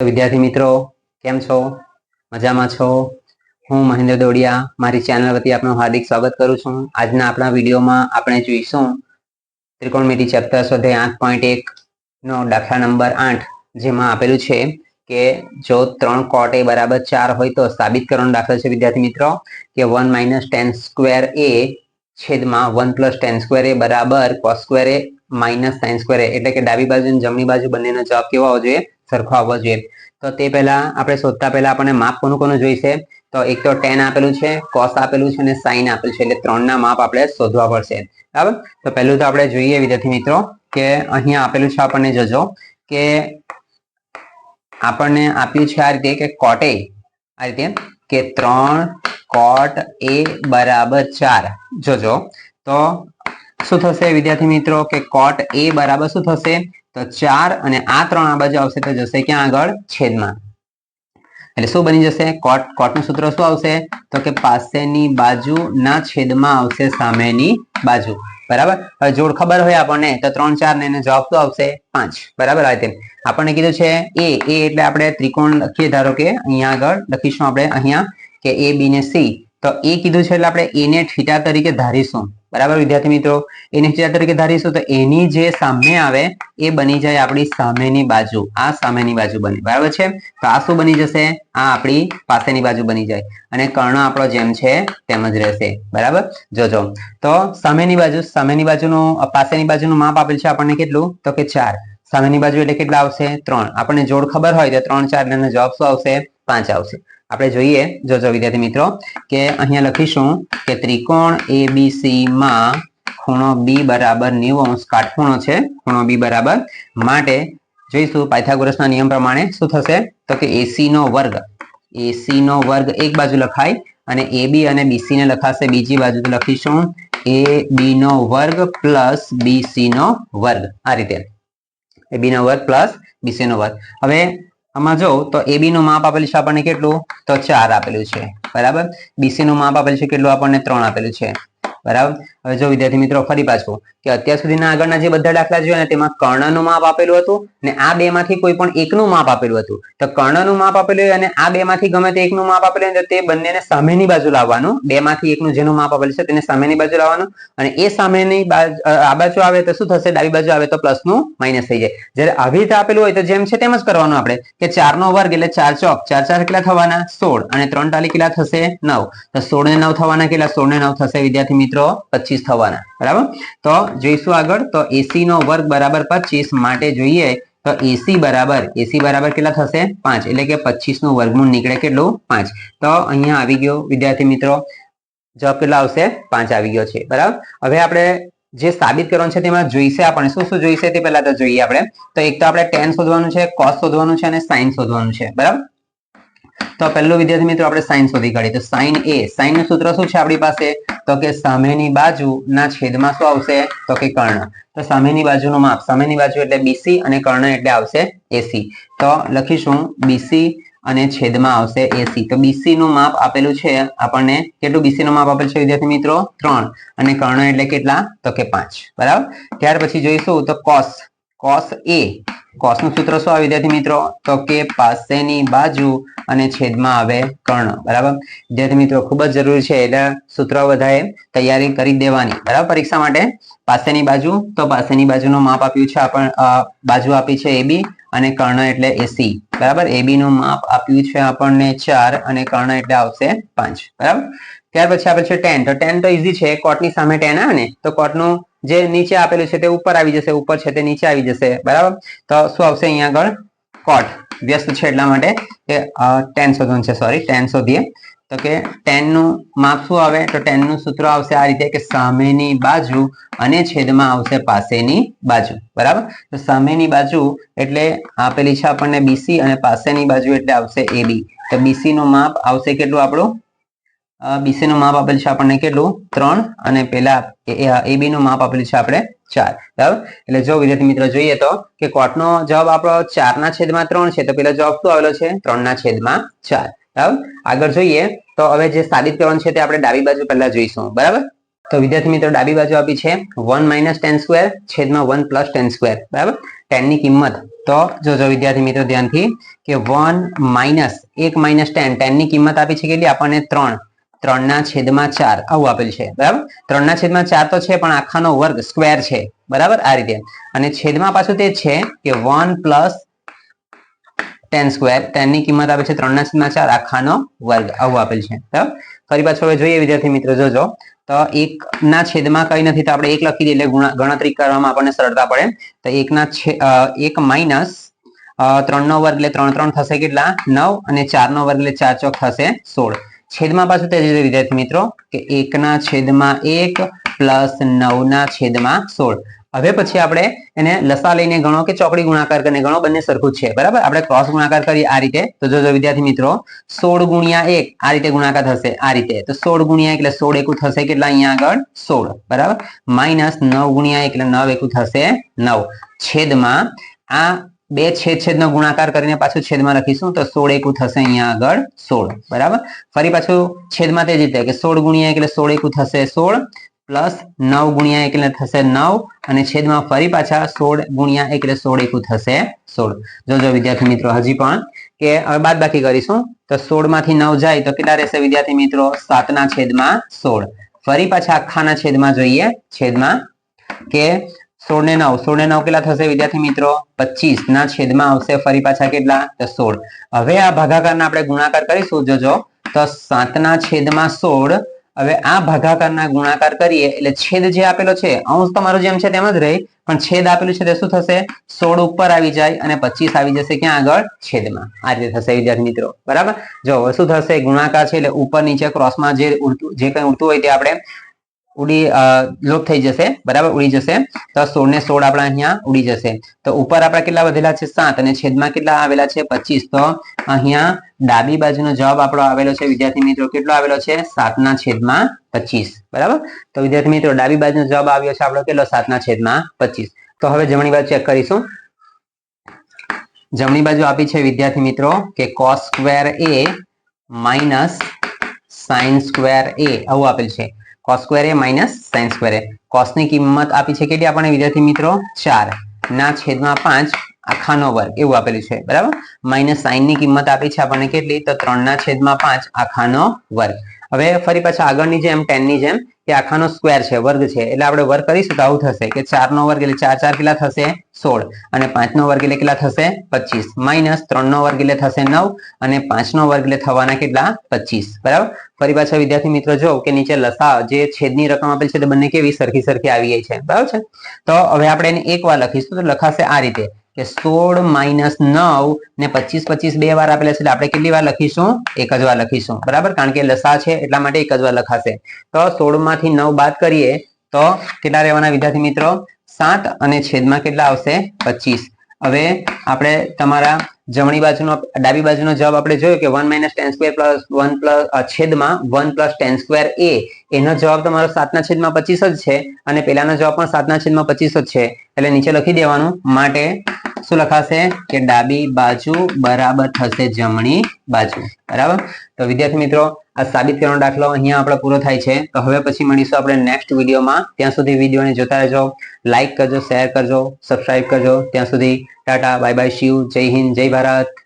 તો વિદ્યાર્થી મિત્રો કેમ છો? મજામાં છો? હું મહેન્દ્ર દોડિયા મારી ચેનલ વતી આપનું હાર્દિક સ્વાગત કરું છું. આજના આપણા વિડીયોમાં આપણે જોઈશું ત્રિકોણમિતિ ચેપ્ટર સ્વાધ્યાય 8.1 નો દાખલા નંબર 8, જેમાં આપેલું છે કે જો 3 cot a બરાબર 4 હોય તો સાબિત કરવાનો દાખલો છે વિદ્યાર્થી મિત્રો કે 1 - tan square a છેદમાં 1 + tan square a બરાબર cos square a minus sin square a, એટલે કે ડાબી બાજુ અને જમણી બાજુ બંનેનો જવાબ કેવો આવવો જોઈએ? સરખો આવવો જોઈએ. તો તે પહેલા આપણે શોધતા પહેલા આપણને માપ કોનું જોઈશે? તો એક તો tan આપેલું છે, cos આપેલું છે અને sin આપેલું છે, એટલે ત્રણના માપ આપણે શોધવા પડશે. બરાબર? તો પહેલું તો આપણે જોઈએ વિદ્યાર્થી મિત્રો કે અહીંયા આપેલું છે, આપણને જોજો કે આપણને આપ્યું છે આ રીતે કે cot a આ રીતે કે 3 cot a બરાબર 4. જોજો તો શું થશે વિદ્યાર્થી મિત્રો કે cot a બરાબર શું થશે? તો 4 અને આ 3 આ બાજુ આવશે તો જશે ક્યાં આગળ? છેદમાં. એટલે શું બની જશે? cot નું સૂત્ર શું આવશે? તો કે પાસેની બાજુના છેદમાં આવશે સામેની બાજુ. બરાબર? હવે જોડ ખબર હોય આપણને તો 3 4 ને એનો જવાબ શું આવશે? 5. બરાબર? આ રીતે આપણને કીધું છે a એટલે આપણે ત્રિકોણ લખીએ. ધારો કે અહીંયા આગળ લખીશું આપણે અહીંયા કે a b ને c. તો a કીધું છે એટલે આપણે a ને θ તરીકે ધારીશું. બરાબર વિદ્યાર્થી મિત્રો? a ને θ તરીકે ધારીશું તો એની જે સામે આવે એ બની જાય આપણી સામેની બાજુ. આ સામેની બાજુ બની. બરાબર છે? તો આ શું બની જશે? આ આપણી પાસેની બાજુ બની જાય અને કર્ણ આપણો જેમ છે તેમ જ રહેશે. બરાબર? જોજો તો સામેની બાજુનું પાસેની બાજુનું માપ આપેલ છે આપણને કેટલું? તો કે 4. સામેની બાજુ એટલે કેટલા આવશે? 3. આપણને જોડ ખબર હોય તો 3 4 ને જવાબ શું આવશે? 5 આવશે. આપણે જોઈએ, જોજો વિદ્યાર્થી મિત્રો કે અહીંયા લખીશું કે ત્રિકોણ ABC માં ખૂણો B બરાબર 90° કાટખૂણો છે. ખૂણો B બરાબર માટે જોઈશું પાયથાગોરસના નિયમ પ્રમાણે શું થશે? તો કે AC નો વર્ગ એક બાજુ લખાય અને AB અને BC ને લખાશે બીજી બાજુ. તો લખીશું AB નો વર્ગ પ્લસ BC નો વર્ગ. આ રીતે AB નો વર્ગ પ્લસ BC નો વર્ગ. હવે આમાં જો તો AB નું માપ આપેલું છે આપણને કેટલું? તો 4 આપેલું છે. બરાબર? BC નું માપ આપેલું છે કેટલું? આપણને 3 આપેલું છે. બરાબર? હવે જો વિદ્યાર્થી મિત્રો ફરી પાછું કે અત્યાર સુધીના આગળના જે બધા દાખલા જોયા ને તેમાં કર્ણનું માપ આપેલું હતું ને આ બે માંથી કોઈ પણ એકનું માપ આપેલું હતું. તો કર્ણનું માપ આપેલું અને આ બે માંથી ગમે તે એકનું માપ આપેલું તો તે બંનેને સામેની બાજુ લાવવાનું. બે માંથી એકનું જેનું માપ આપેલું છે તેને સામેની બાજુ લાવવાનું અને એ સામેની આ બાજુ આવે તો શું થશે? ડાબી બાજુ આવે તો પ્લસ નું માઇનસ થઈ જાય. જ્યારે આવી રીતે આપેલું હોય તો જેમ છે તેમ જ કરવાનું આપણે કે 4 નો વર્ગ એટલે 4 ચોક 4 4 કેટલા થવાના? 16 અને 3 ટાલી કેટલા થશે? 9. તો 16 ને 9 થવાના કેટલા? 16 ને 9 થશે વિદ્યાર્થી મિત્રો 25 થવાના. બરાબર? તો જોઈશું આગળ તો AC નો વર્ગ બરાબર 25 માટે જોઈએ તો AC બરાબર કેટલા થશે? 5. એટલે કે 25 નું વર્ગમૂળ નીકળે કેટલું? 5. તો અહીંયા આવી ગયો વિદ્યાર્થી મિત્રો જવાબ કેટલા આવશે? 5 આવી ગયો છે. બરાબર? હવે આપણે જે સાબિત કરવાનું છે તેમાં જોઈશે આપણે શું જોઈશે તે પહેલા તો જોઈએ આપણે. તો એક તો આપણે tan શોધવાનું છે, cos શોધવાનું છે અને sin શોધવાનું છે. બરાબર? તો પહેલું વિદ્યાર્થી મિત્રો આપણે sin શોધી કાઢીએ. તો sin નું સૂત્ર શું છે આપણી પાસે? તો કે સામેની બાજુના છેદમાં શું આવશે? તો કે કર્ણ. તો સામેની બાજુનું માપ, સામેની બાજુ એટલે BC અને કર્ણ એટલે આવશે AC. તો લખીશું BC અને છેદમાં આવશે AC. તો BC નું માપ આપેલું છે આપણને કેટલું? BC નું માપ આપેલું છે વિદ્યાર્થી મિત્રો 3 અને કર્ણ એટલે કેટલા? તો કે 5. બરાબર? ત્યાર પછી જોઈશું તો cos નું સૂત્ર શું આવે વિદ્યાર્થી મિત્રો? તો કે પાસેની બાજુ અને છેદમાં આવે કર્ણ. બરાબર? વિદ્યાર્થી મિત્રો ખૂબ જ જરૂરી છે એટલે સૂત્ર બધાએ તૈયારી કરી દેવાની. બરાબર? પરીક્ષા માટે પાસેની બાજુ, તો પાસેની બાજુનું માપ આપ્યું છે બાજુ આપી છે AB અને કર્ણ એટલે AC. બરાબર? AB નું માપ આપ્યું છે આપણને 4 અને કર્ણ એટલે આવશે 5. બરાબર? ત્યાર પછી આપેલ છે tan. તો tan તો ઈઝી છે, cot ની સામે tan આવે ને તો cot નું જે નીચે આપેલું છે તે ઉપર આવી જશે, ઉપર છે તે નીચે આવી જશે. બરાબર? તો શું આવશે અહીંયા આગળ? cot વ્યસ્ત છે એટલા માટે કે tan શોધવાનું છે. સોરી, tan શોધીએ તો કે tan નું માપ શું આવે? તો tan નું સૂત્ર આવશે આ રીતે કે સામેની બાજુ અને છેદમાં આવશે પાસેની બાજુ. બરાબર? તો સામેની બાજુ એટલે આપેલી છે આપણને BC અને પાસેની બાજુ એટલે આવશે AB. તો BC નું માપ આવશે કેટલું આપણું? BC નું માપ આપેલું છે આપણને કેટલું? 3 અને પેલા AB નું માપ આપેલું છે આપણે 4. બરાબર? એટલે જો વિદ્યાર્થી મિત્રો જોઈએ તો કે cot નો જવાબ આપણો 4/3 છે. તો પેલો જવાબ શું આવેલો છે? 3/4. બરાબર? આગળ જોઈએ તો હવે જે સાબિત કરવાનું છે તે આપણે ડાબી બાજુ પહેલા જોઈશું. બરાબર? તો વિદ્યાર્થી મિત્રો ડાબી બાજુ આપી છે 1 - tan square છેદમાં 1 + tan square. બરાબર? 10 ની કિંમત તો જોજો વિદ્યાર્થી મિત્રો ધ્યાનથી કે 1 માઇનસ 1 માઇનસ 10 10 ની કિંમત આપી છે કેટલી આપણને 3 3 ના છેદમાં 4 આવું આપેલ છે બરાબર 3 ના છેદમાં 4 તો છે પણ આખાનો વર્ગ સ્ક્વેર છે બરાબર આ રીતે અને છેદમાં પાછું તે છે કે 1 પ્લસ 10 સ્ક્વેર 10 ની કિંમત આપે છે 3 ના છેદમાં 4 આખાનો વર્ગ આવું આપેલ છે બરાબર ફરી પાછું હવે જોઈએ વિદ્યાર્થી મિત્રો જોજો તો 1 ના છેદમાં કઈ નથી તો આપણે 1 લખી દઈએ એટલે ગણતરી કરવામાં આપણને સરળતા પડે તો 1 માઇનસ 3 નો વર્ગ એટલે 3 3 થશે કેટલા 9 અને 4 નો વર્ગ એટલે 4 ચોક થશે 16 છેદમાં પાછું તે જ વિદ્યાર્થી મિત્રો કે 1 ના છેદમાં 1 પ્લસ 9 ના છેદમાં 16 હવે પછી આપણે એને લસા લઈને ગણો કે ચોકડી ગુણાકાર કરીને ગણો બંને સરખું છે બરાબર આપણે ક્રોસ ગુણાકાર કરીએ આ રીતે તો જોજો વિદ્યાર્થી મિત્રો 16 ગુણ્યા 1 આ રીતે ગુણાકાર થશે આ રીતે તો 16 ગુણ્યા 1 એટલે 16 એકુ થશે કેટલા અહીંયા આગળ 16 બરાબર માઈનસ 9 ગુણ્યા 1 એટલે 9 એકુ થશે 9 છેદમાં આ બે છેદનો ગુણાકાર કરીને પાછું છેદમાં લખીશું તો 16 એકુ થશે અહીંયા આગળ 16 બરાબર ફરી પાછું છેદમાં તે જ રીતે કે 16 ગુણ્યા 1 એટલે 16 એકુ થશે 16 પ્લસ 9 ગુણ્યા 1 એટલે થશે 9 અને છેદમાં ફરી પાછા 16 ગુણ્યા 1 એટલે 16 એકુ થશે 16 જોજો વિદ્યાર્થી મિત્રો હજી પણ કે હવે બાદબાકી કરીશું તો 16 માંથી 9 જાય તો કેટલા રહેશે વિદ્યાર્થી મિત્રો 7 ના છેદમાં 16 ફરી પાછા આખાના છેદમાં જોઈએ છેદમાં કે 16 ને 9 કેટલા થશે વિદ્યાર્થી મિત્રો 25 ના છેદમાં આવશે ફરી પાછા કેટલા તો 16 હવે આ ભાગાકારના આપણે ગુણાકાર કરીશું જોજો તો 7 ના છેદમાં 16 હવે આ ભાગાકારના ગુણાકાર કરીએ એટલે છેદ જે આપેલો છે અંશ તમારો જેમ છે તેમ જ રહે પણ છેદ આપેલું છે તે શું થશે 16 ઉપર આવી જાય અને 25 આવી જશે ક્યાં આગળ છેદમાં આ રીતે થશે વિદ્યાર્થી મિત્રો બરાબર જો શું થશે ગુણાકાર છે એટલે ઉપર નીચે ક્રોસમાં જે કંઈ ઉડતું હોય તે આપણે ઉડી લોપ થઈ જશે બરાબર ઉડી જશે તો 16 ને 16 આપણા અહીંયા ઉડી જશે તો ઉપર આપણા કેટલા વધેલા છે 7 અને છેદમાં કેટલા આવેલા છે 25 તો અહીંયા ડાબી બાજુનો જવાબ આપણો આવેલો છે વિદ્યાર્થી મિત્રો કેટલો આવેલો છે 7 ના છેદમાં 25 બરાબર તો વિદ્યાર્થી મિત્રો ડાબી બાજુનો જવાબ આવ્યો છે આપણો કેટલો 7 ના છેદમાં 25 તો હવે જમણી બાજુ ચેક કરીશું જમણી બાજુ આપી છે વિદ્યાર્થી મિત્રો કે cos square a minus sin square a આવું આપેલ છે cos square a minus sin square a cos ની કિંમત આપી છે કેટલી આપણને વિદ્યાર્થી મિત્રો 4 ના છેદમાં 5 આખાનો વર્ગ એવું આપેલું છે બરાબર માઇનસ sin ની કિંમત આપી છે આપણને કેટલી તો 3 ના છેદમાં 5 આખાનો વર્ગ હવે ફરી પાછા આગળની જેમ 10 ની જેમ કે આખાનો સ્ક્વેર છે વર્ગ છે એટલે આપણે વર્ગ કરીશું તો આવું થશે કે 4 નો વર્ગ એટલે 4 4 કેટલા થશે 16 અને 5 નો વર્ગ એટલે કેટલા થશે 25 માઇનસ 3 નો વર્ગ એટલે થશે 9 અને 5 નો વર્ગ એટલે થવાના કેટલા 25 બરાબર ફરી પાછા વિદ્યાર્થી મિત્રો જો કે નીચે લસા જે છેદની રકમ આપેલ છે તે બંને કેવી સરખી આવી ગઈ છે બરાબર છે તો હવે આપણે એને એક વાર લખીશું તો લખાશે આ રીતે કે 16 માઇનસ 9 ને 25 બે વાર આપેલા છે એટલે આપણે કેટલી વાર લખીશું એક જ વાર લખીશું બરાબર કારણ કે લસા છે એટલા માટે એક જ વાર લખાશે તો 16 માંથી 9 બાદ કરીએ તો કેટલા રહેવાના વિદ્યાર્થી મિત્રો 7 અને છેદમાં કેટલા આવશે 25 હવે આપણે તમારા જમણી બાજુનો ડાબી બાજુનો જવાબ આપણે જોયો કે 1 માઇનસ 10 સ્ક્વેર પ્લસ 1 પ્લસ છેદમાં 1 પ્લસ 10 સ્ક્વેર a એનો જવાબ તમારો 7 ના છેદમાં 25 જ છે અને પેલાનો જવાબ પણ 7 ના છેદમાં 25 જ છે એટલે નીચે લખી દેવાનું માટે શું લખાશે કે ડાબી બાજુ બરાબર થશે જમણી બાજુ બરાબર તો વિદ્યાર્થી મિત્રો આ સાબિત કરવાનો દાખલો અહીંયા આપણો પૂરો થાય છે તો હવે પછી મળીશું આપણે નેક્સ્ટ વિડીયોમાં ત્યાં સુધી વિડીયોને જોતા રહેજો લાઈક કરજો શેર કરજો સબસ્ક્રાઇબ કરજો ત્યાં સુધી ટાટા બાય બાય શિવ જય હિન્દ જય ભારત